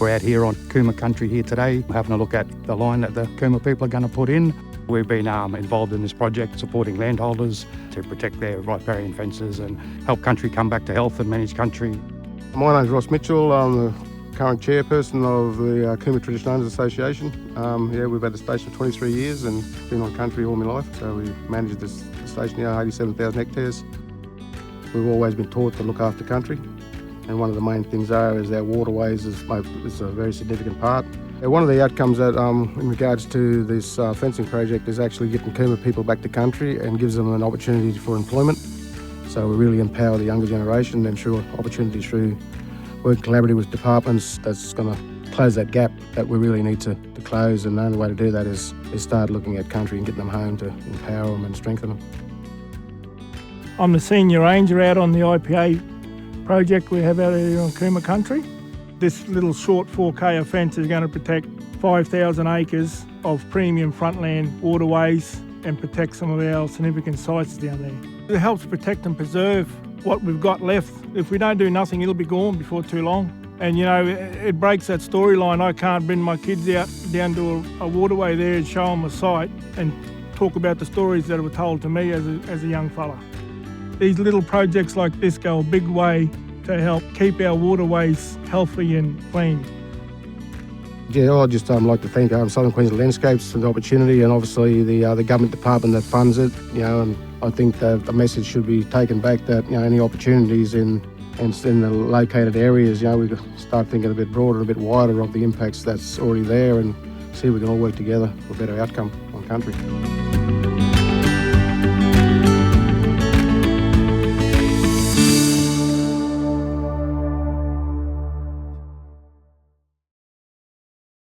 We're out here on Cooma country here today, having a look at the line that the Cooma people are going to put in. We've been involved in this project supporting landholders to protect their riparian fences and help country come back to health and manage country. My name's Ross Mitchell. I'm the current chairperson of the Cooma Traditional Owners Association. We've had the station for 23 years and been on country all my life. So we manage this station now, 87,000 hectares. We've always been taught to look after country. And one of the main things there is our waterways is a very significant part. One of the outcomes that, in regards to this fencing project is actually getting Cooma people back to country and gives them an opportunity for employment. So we really empower the younger generation and ensure opportunities through working collaboratively with departments that's going to close that gap that we really need to close. And the only way to do that is start looking at country and getting them home to empower them and strengthen them. I'm the senior ranger out on the IPA project we have out here on Cooma country. This little short 4K fence is going to protect 5,000 acres of premium frontland waterways and protect some of our significant sites down there. It helps protect and preserve what we've got left. If we don't do nothing, it'll be gone before too long. And you know, it breaks that storyline. I can't bring my kids out down to a waterway there and show them a site and talk about the stories that were told to me as a young fella. These little projects like this go a big way to help keep our waterways healthy and clean. Yeah, I'd just like to thank Southern Qd Landscapes for the opportunity, and obviously the government department that funds it. And I think that the message should be taken back that any opportunities in the located areas, we can start thinking a bit broader, a bit wider of the impacts that's already there, and see if we can all work together for a better outcome on country.